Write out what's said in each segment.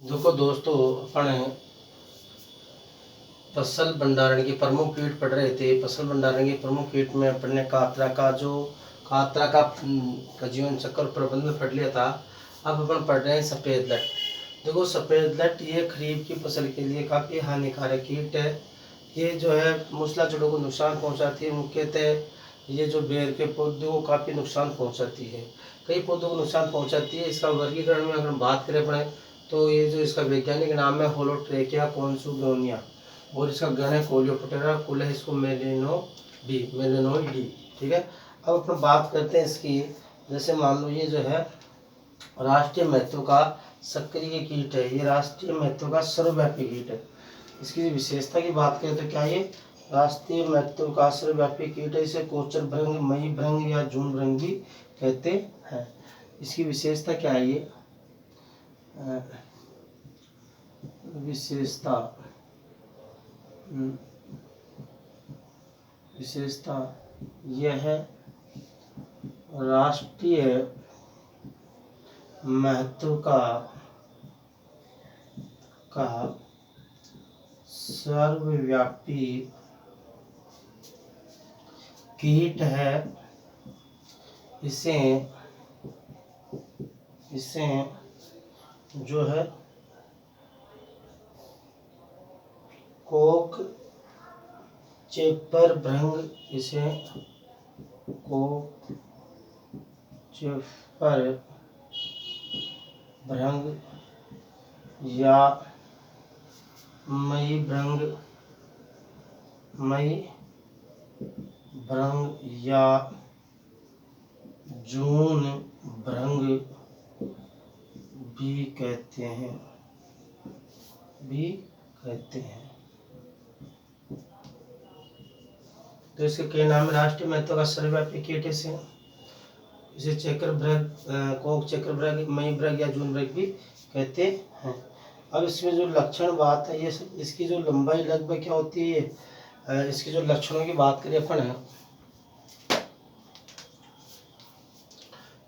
देखो दोस्तों, अपन फसल भंडारण की प्रमुख कीट पढ़ रहे थे। फसल भंडारण की प्रमुख कीट में अपन ने कातरा का जीवन चक्र प्रबंधन पढ़ लिया था। अब अपन पढ़ रहे हैं सफ़ेद लट। देखो, सफ़ेद लट ये खरीफ की फसल के लिए काफ़ी हानिकारक कीट है। ये जो है मूसलाचरों को नुकसान पहुंचाती है। मुख्यतः ये जो बेर के पौधों को काफ़ी नुकसान पहुंचाती है, कई पौधों को नुकसान पहुंचाती है। इसका वर्गीकरण में अगर हम बात करें अपने, तो ये जो इसका वैज्ञानिक नाम है होलोट्रेकिया कॉन्सुगोनिया, और इसका गण है कोलियोप्टेरा, कुल है इसको मेलेनोइडी। ठीक है। अब अपन बात करते हैं इसकी। जैसे मान लो ये जो है राष्ट्रीय महत्व का सक्रिय कीट है, ये राष्ट्रीय महत्व का सर्वव्यापी कीट है। इसकी विशेषता की बात करें तो क्या ये राष्ट्रीय महत्व का सर्वव्यापी कीट है। इसे गोचर भृंग, मई भृंग या जून भृंग भी कहते हैं। इसकी विशेषता क्या है? ये विशेषता यह है राष्ट्रीय महत्व का सर्वव्यापी कीट है। इसे जो है कोक चेपर भृंग, इसे कोक चेपर भृंग या मई भृंग या जून भृंग भी कहते हैं। तो इसके कई नाम है। राष्ट्रीय महत्व का सर्वव्यापी कीट इसे चक्र भृंग, कोक चक्र भृंग, मई भृंग या जून भृंग भी कहते हैं। अब इसमें जो लक्षण बात है, ये इसकी जो लंबाई लगभग क्या होती है, इसके जो लक्षणों की बात करें अपन,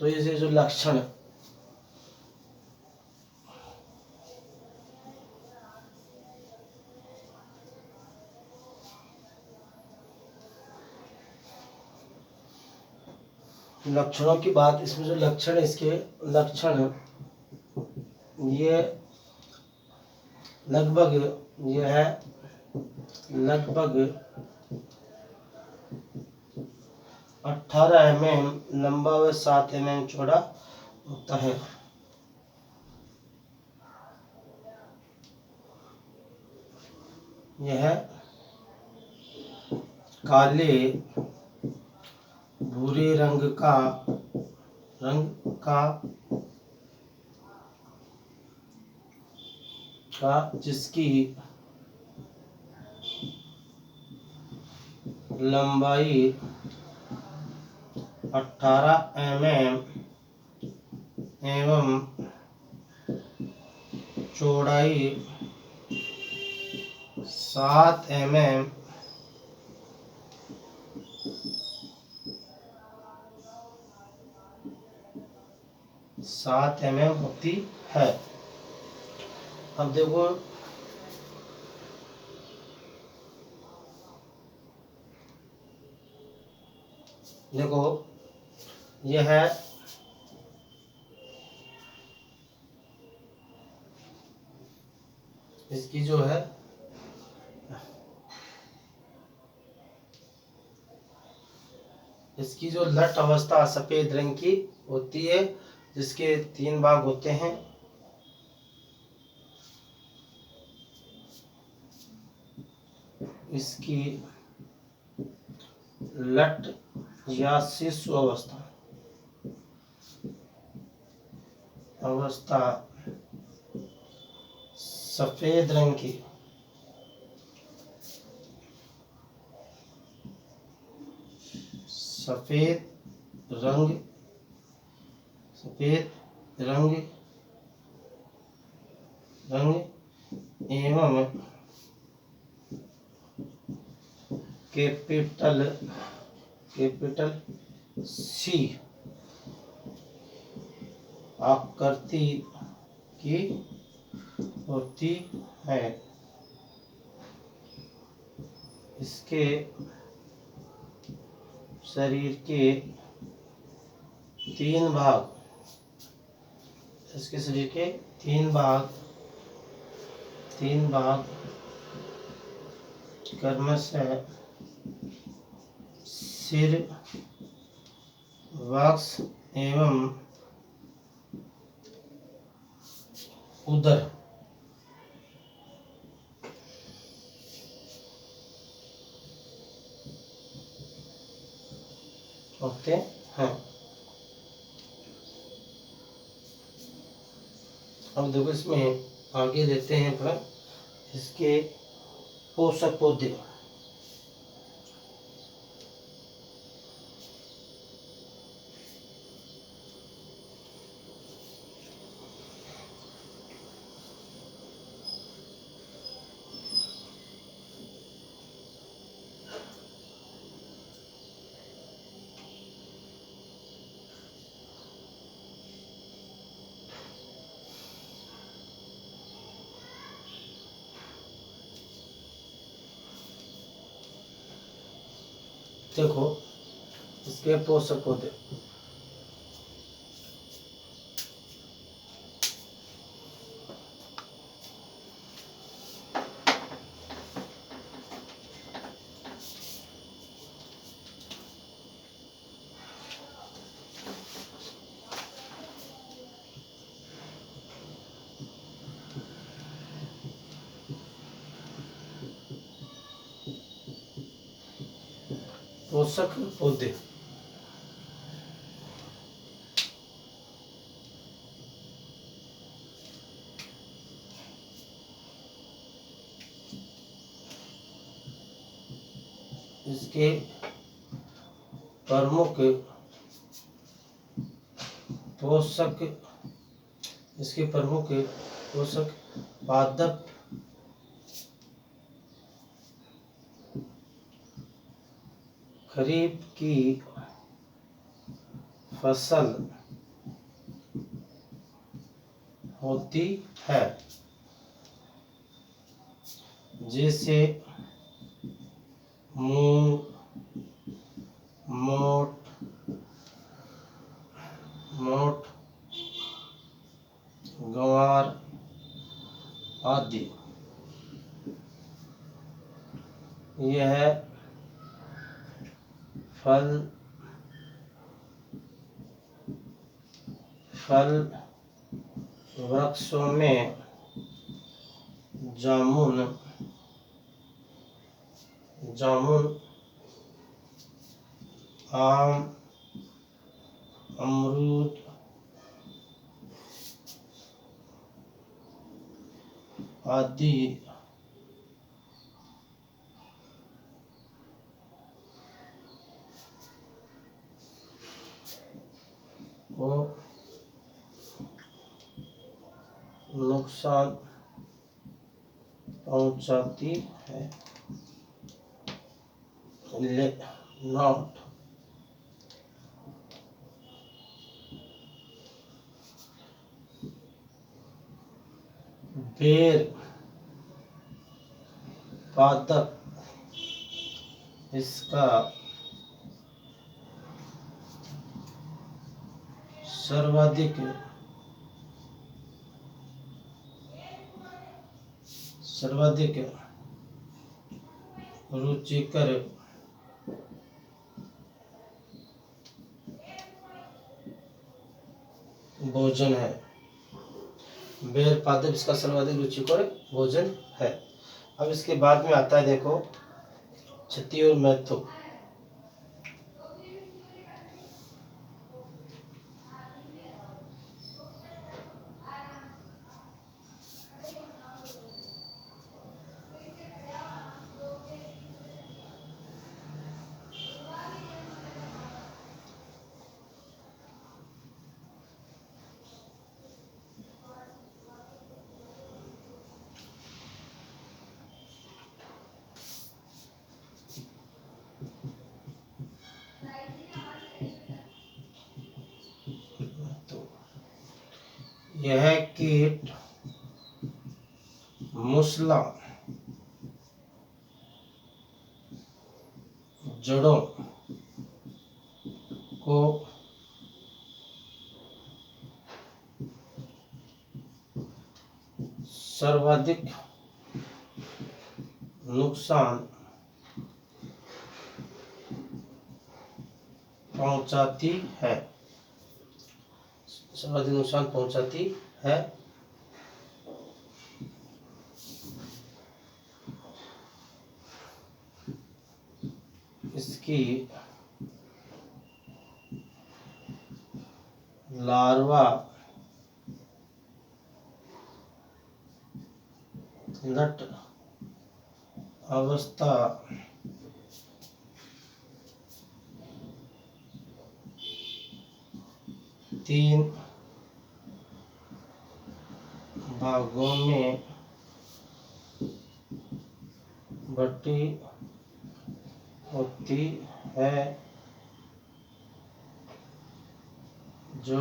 तो ये जो लक्षणों की बात, इसमें जो लक्षण है, इसके लक्षण ये लगभग 18 mm लंबा व 7 mm चौड़ा होता है। यह काले भूरे रंग का जिसकी लंबाई 18 mm एवं चौड़ाई 7 mm होती है। अब देखो यह है इसकी जो है इसकी जो लट अवस्था सफेद रंग की होती है, जिसके 3 भाग होते हैं। इसकी लट या शिशु अवस्था सफेद रंग की, सफेद रंग एवं कैपिटल सी आकृति की होती है। इसके शरीर के 3 भाग, इसके शरीर के 3 भाग क्रमशः सिर, वक्ष एवं उदर होते हैं। अब देखो इसमें आगे देते हैं पर इसके पोषक पौधे। देखो इसके पोषक पौधे। पोषक पौधे इसके प्रमुख पोषक, इसके प्रमुख पोषक पादप खरीफ की फसल होती है, जैसे मूंग, मोठ, गंवार आदि। यह फल वृक्षों में जामुन, आम, अमरूद, आदि को नुकसान पहुंचाती है। नॉट बेर पादप इसका सर्वाधिक रुचिकर भोजन है। बेर पादप इसका सर्वाधिक रुचिकर भोजन है। अब इसके बाद में आता है देखो क्षति और महत्व। यह कीट मूसला जड़ों को सर्वाधिक नुकसान पहुंचाती है, सर्वाधिक नुकसान पहुंचाती है। इसकी लार्वा नट अवस्था तीन भागों में बटी होती है, जो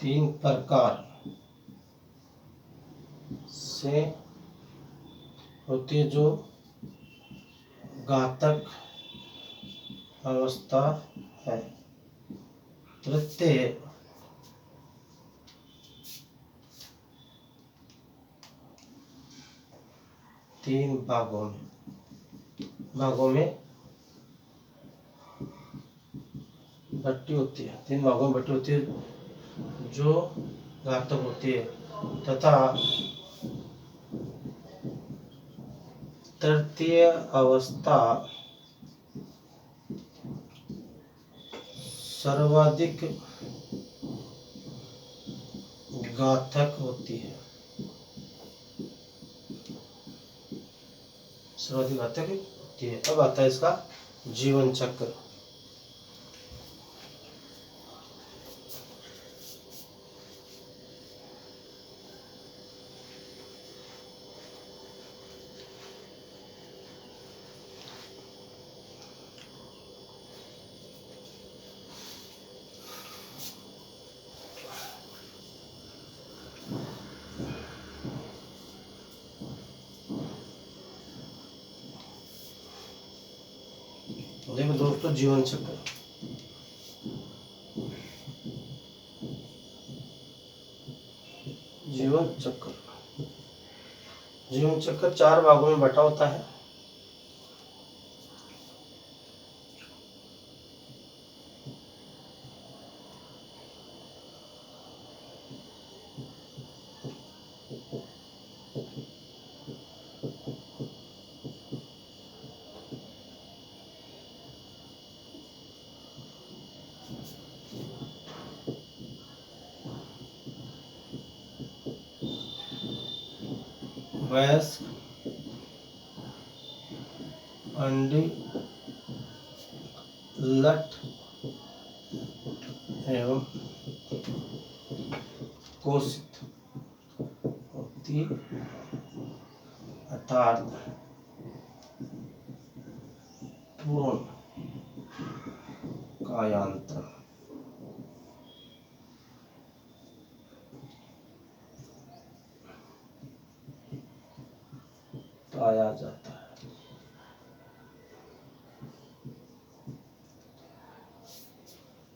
तीन प्रकार से होती है, जो घातक अवस्था है। तृतीय तीन भागों में बटी होती है, तीन भागों में बटी होती है, जो घातक होती है, तथा तृतीय अवस्था सर्वाधिक घातक होती है, सर्वाधिक घातक होती है। अब आता है इसका जीवन चक्र। देखो दोस्तों, जीवन चक्र जीवन चक्र चार भागों में बटा होता है। वयस्क, अंडी, लट एवं कोशित होती, अर्थात पूर्ण कायांतर पाया जाता है।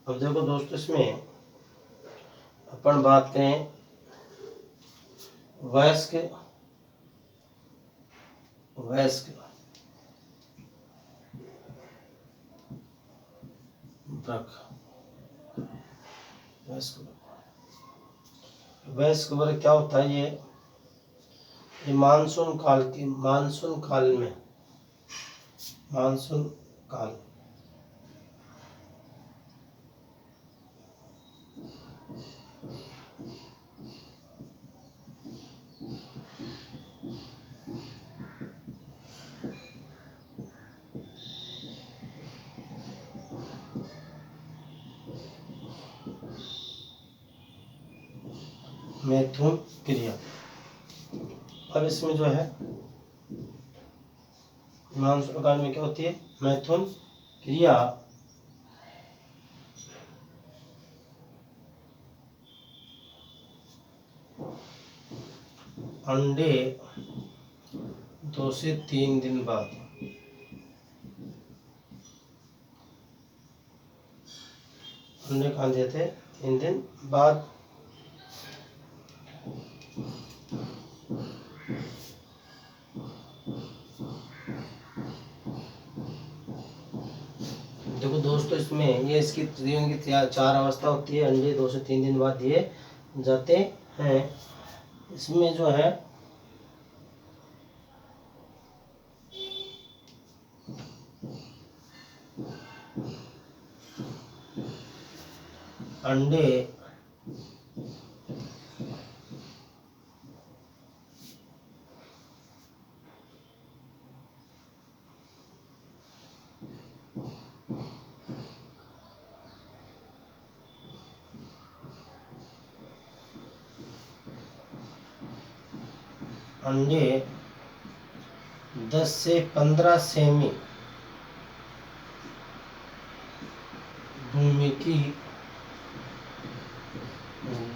अब देखो दोस्तों, इसमें अपन बात करें वयस्क वयस्क वर्ग क्या होता है? ये मानसून काल मैथुन क्रिया। अब इसमें जो है मांस प्रकार में क्या होती है? मैथुन क्रिया अंडे 2 से 3 दिन बाद। अंडे कहाँ दिए थे? 3 दिन बाद। देखो दोस्तों, इसमें ये इसकी जीवन की 4 अवस्था होती है। अंडे 2 से 3 दिन बाद दिए जाते हैं। इसमें जो है अंडे अंडे 10 से 15 सेमी भूमि की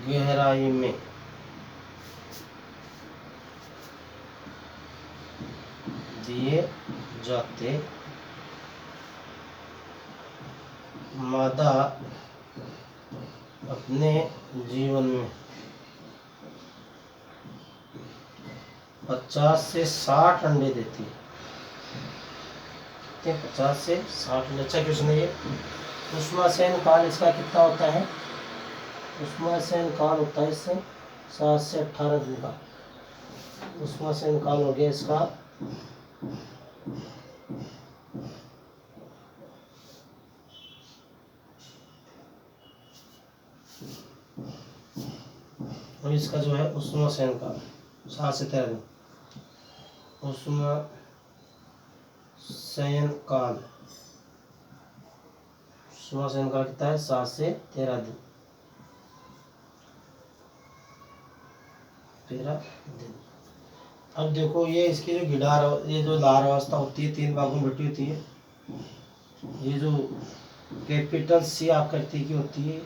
गहराई में दिए जाते। मादा अपने जीवन में 50 से 60 अंडे देती है। 50 से 60 अंडे। अच्छा क्वेश्चन है ये। ऊष्माशयन काल इसका कितना होता है? ऊष्माशयन काल होता है इससे 7 से 18 दिन का ऊष्माशयन काल हो गया इसका। और इसका जो है ऊष्माशयन काल 7 से 13 दिन। ऊष्माशयन काल कितना है? 7 से 13 दिन। 13 दिन। अब देखो ये इसकी जो ये जो लार अवस्था होती है 3 भागों में बटी होती है। ये जो कैपिटल सी आकृति की होती है,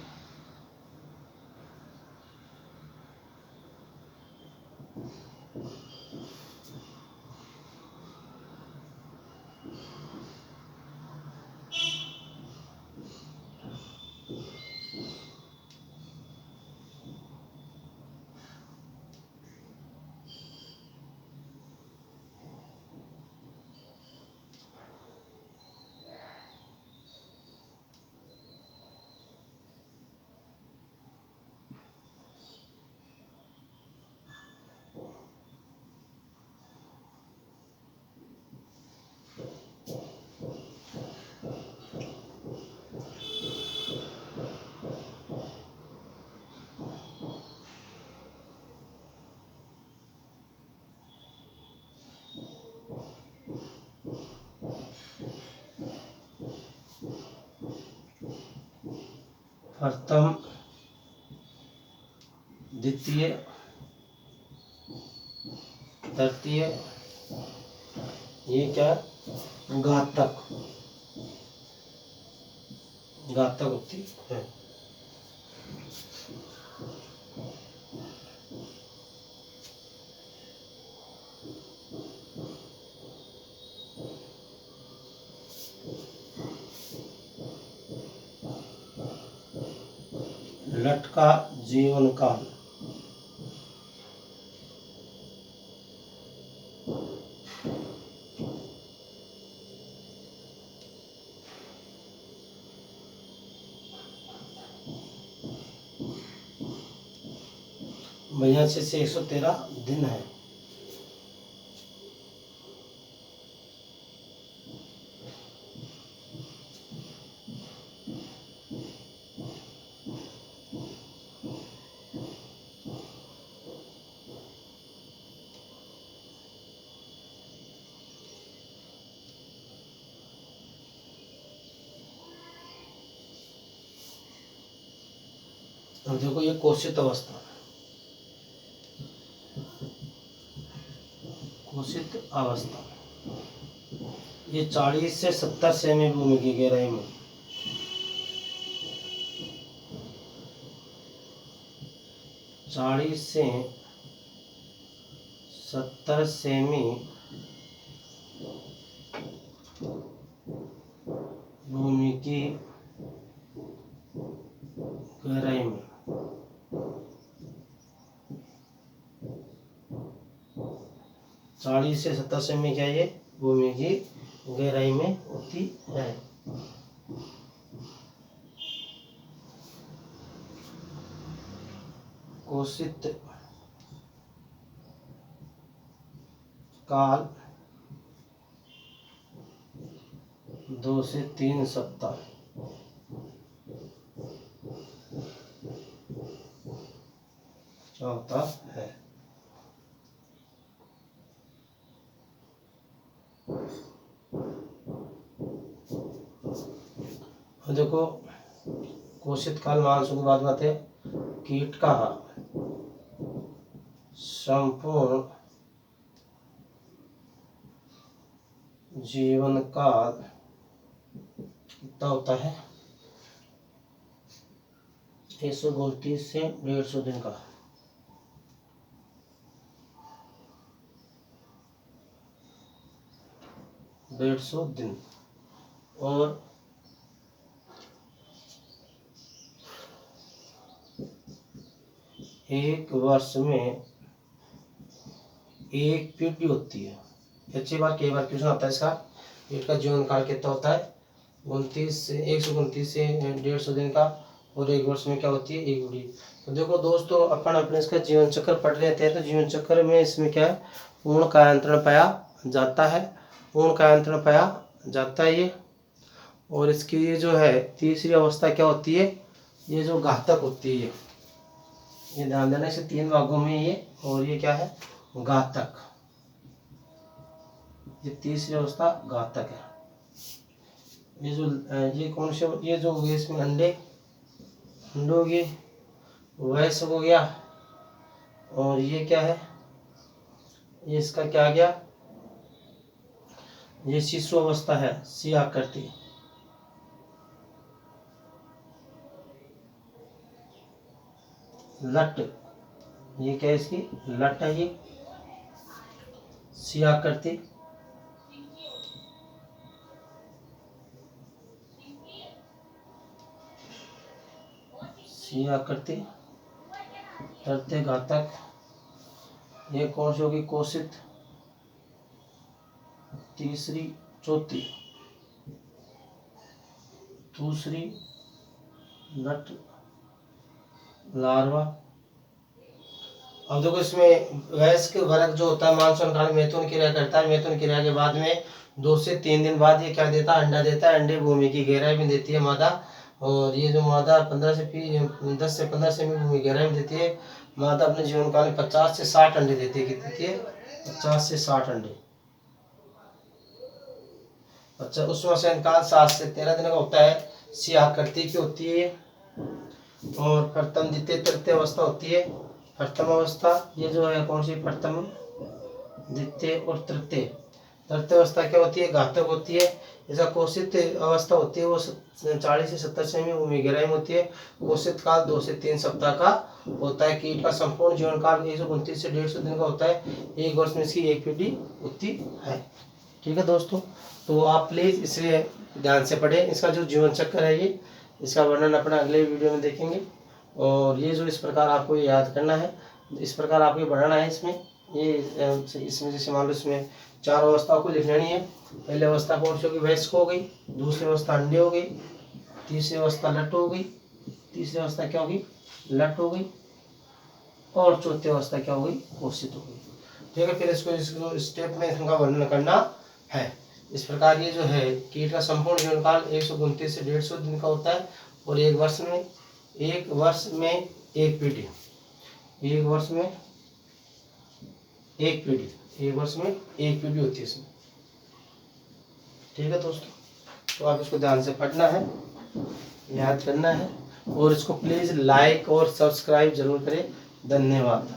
प्रथम, द्वितीय, तृतीय, ये क्या? घातक होती है। लट का जीवन काल भैया से 113 दिन है। अब देखो ये कोशित अवस्था, कोशित अवस्था ये 40 से 70 सेमी भूमि की गहराई में 40 से 70 सेमी भूमि की गहराई में 40 से 70 सेमी क्या ये भूमि की गहराई में होती है। कोशित काल 2 से 3 सप्ताह। क्या होता है? देखो, कोशित काल मानसून की बात है। कीट का संपूर्ण जीवन काल कितना होता है? 129 से 150 दिन का। दिन और एक वर्ष में एक पीढ़ी होती है। अच्छी बात, कई बार क्वेश्चन आता है इसका। कीट का जीवन काल कितना होता है? 129 से 150 दिन का। और एक वर्ष में क्या होती है? एक पीढ़ी। तो देखो दोस्तों, अपन अपने इसका जीवन चक्र पढ़ रहे थे। तो जीवन चक्र में इसमें क्या है? पूर्ण कायांतरण पाया जाता है। पूर्ण कायांतरण पाया जाता है ये। और इसकी ये जो है तीसरी अवस्था क्या होती है? ये जो घातक होती है, ये ध्यान देना, इसे 3 भागों में ये। और ये क्या है? घातक। ये तीसरी अवस्था घातक है। ये जो ये कौन से, ये जो हो गए इसमें अंडे हो गए, वयस्क हो गया। और ये क्या है? ये इसका क्या आ गया? ये शिशु अवस्था है, सी आकृति। लट, ये क्या है? इसकी लट है ये, सी आकृति। सी आकृति, तरते घातक। ये कौन सी होगी? कोशित, तीसरी, चौथी, दूसरी लट, लार्वा। अब देखो, इसमें वयस्क वर्ग जो होता है मानसून काल में मैथुन क्रिया करता है। मैथुन क्रिया के बाद में 2 से 3 दिन बाद ये क्या देता है? अंडा देता है। अंडे भूमि की गहराई में देती है मादा। और ये जो मादा 10 से 15 सेमी भूमि गहराई में देती है। मादा अपने जीवन काल में 50 से 60 अंडे देती है। कितनी देती है? 50 से 60 अंडे। अच्छा, उसमें से काल 7 से 13 दिन का होता है। सी आकृति की होती है। और प्रथम, द्वितीय, तृतीय अवस्था होती है। प्रथम अवस्था ये जो है कौन सी? प्रथम, द्वितीय और तृतीय। तृतीय अवस्था क्या होती है? घातक होती है। जैसा कोशित अवस्था होती है वो 40 से 70 सेमी भूमि गहराई में होती है। कोशित काल 2 से 3 सप्ताह का होता है। कीट का संपूर्ण जीवन काल 129 से 150 दिन का होता है। एक वर्ष में इसकी एक पीढ़ी होती है। ठीक है दोस्तों, तो आप प्लीज़ इसे ध्यान से पढ़ें। इसका जो जीवन चक्र है ये, इसका वर्णन अपना अगले वीडियो में देखेंगे। और ये जो इस प्रकार आपको ये याद करना है, इस प्रकार आपको ये बढ़ाना है। इसमें ये इसमें जैसे मान लो इसमें 4 अवस्थाओं को लिख लेनी है। पहली अवस्था कौन सी होगी? वयस्क हो गई। दूसरी अवस्था अंडे हो गई। तीसरी अवस्था लट हो गई। तीसरी अवस्था क्या होगी? लट हो गई। और चौथी अवस्था क्या होगी? कोशित हो गई। ठीक है, फिर इसको स्टेप में इनका वर्णन करना है। इस प्रकार ये जो है कीट का संपूर्ण जीवन काल 129 से 150 दिन का होता है। और एक वर्ष में एक पीढ़ी। एक वर्ष में एक पीढ़ी होती है इसमें। ठीक है दोस्तों, तो आप इसको ध्यान से पढ़ना है, याद करना है। और इसको प्लीज़ लाइक और सब्सक्राइब जरूर करें। धन्यवाद।